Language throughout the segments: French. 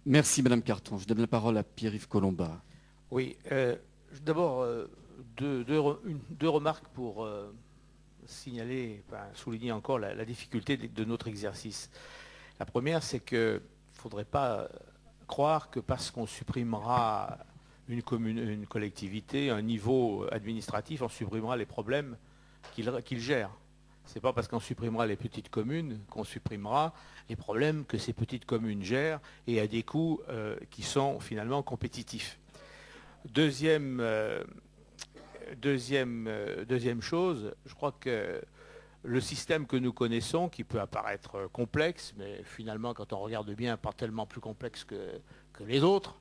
Merci Madame Carton. Je donne la parole à Pierre-Yves Colomba. Oui, d'abord, deux remarques pour signaler, enfin, souligner encore la difficulté de notre exercice. La première, c'est qu'il ne faudrait pas croire que parce qu'on supprimera une commune, une collectivité, un niveau administratif, on supprimera les problèmes qu'il gère. Ce n'est pas parce qu'on supprimera les petites communes qu'on supprimera les problèmes que ces petites communes gèrent et à des coûts qui sont finalement compétitifs. Deuxième chose, je crois que le système que nous connaissons, qui peut apparaître complexe, mais finalement, quand on regarde bien, pas tellement plus complexe que les autres,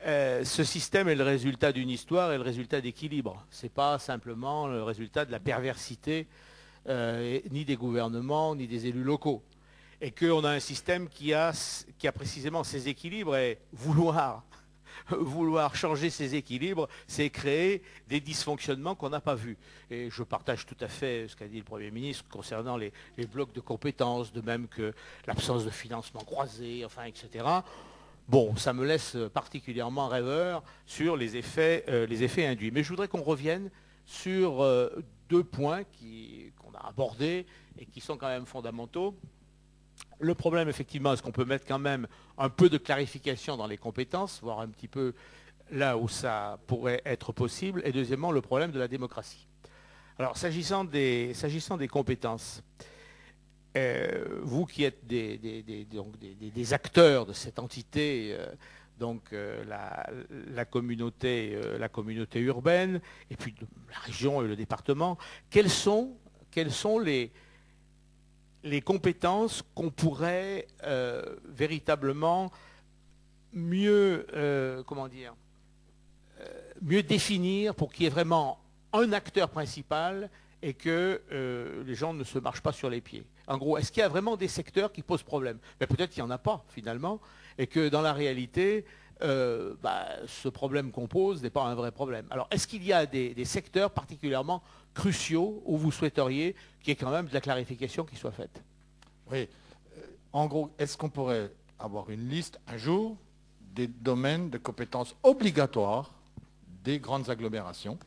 ce système est le résultat d'une histoire et le résultat d'équilibre. Ce n'est pas simplement le résultat de la perversité ni des gouvernements, ni des élus locaux. Et qu'on a un système qui a précisément ses équilibres et vouloir changer ces équilibres, c'est créer des dysfonctionnements qu'on n'a pas vus. Et je partage tout à fait ce qu'a dit le Premier ministre concernant les blocs de compétences, de même que l'absence de financement croisé, enfin, etc. Bon, ça me laisse particulièrement rêveur sur les effets induits. Mais je voudrais qu'on revienne sur deux points qu'on a abordés et qui sont quand même fondamentaux. Le problème, effectivement, est-ce qu'on peut mettre quand même un peu de clarification dans les compétences, voir un petit peu là où ça pourrait être possible. Et deuxièmement, le problème de la démocratie. Alors, s'agissant des compétences, vous qui êtes des acteurs de cette entité, la communauté urbaine, et puis la région et le département, quelles sont les compétences qu'on pourrait véritablement mieux définir pour qu'il y ait vraiment un acteur principal et que les gens ne se marchent pas sur les pieds. En gros, est-ce qu'il y a vraiment des secteurs qui posent problème? Mais peut-être qu'il n'y en a pas finalement, et que dans la réalité, ce problème qu'on pose n'est pas un vrai problème. Alors, est-ce qu'il y a des secteurs particulièrement cruciaux où vous souhaiteriez qu'il y ait quand même de la clarification qui soit faite? Oui. En gros, est-ce qu'on pourrait avoir une liste un jour des domaines de compétences obligatoires des grandes agglomérations,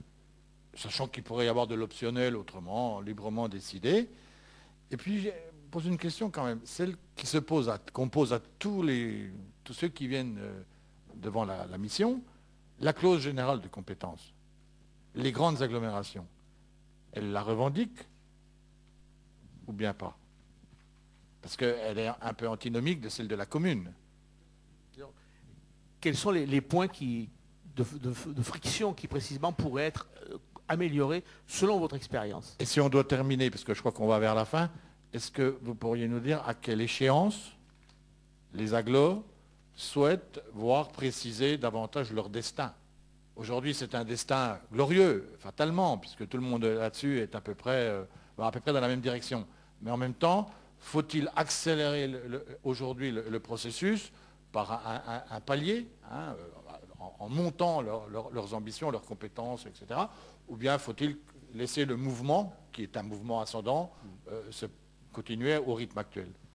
sachant qu'il pourrait y avoir de l'optionnel autrement, librement décidé. Et puis, je pose une question quand même, celle qu'on pose à tous ceux qui viennent devant la mission, la clause générale de compétences. Les grandes agglomérations, elles la revendiquent ou bien pas? Parce qu'elle est un peu antinomique de celle de la commune. Quels sont les points de friction qui précisément pourraient être améliorés selon votre expérience? Et si on doit terminer, parce que je crois qu'on va vers la fin, est-ce que vous pourriez nous dire à quelle échéance les agglos souhaitent voir préciser davantage leur destin? Aujourd'hui, c'est un destin glorieux, fatalement, puisque tout le monde là-dessus est à peu près dans la même direction. Mais en même temps, faut-il accélérer aujourd'hui le processus par un palier, en montant leurs ambitions, leurs compétences, etc. Ou bien faut-il laisser le mouvement, qui est un mouvement ascendant, se continuer au rythme actuel?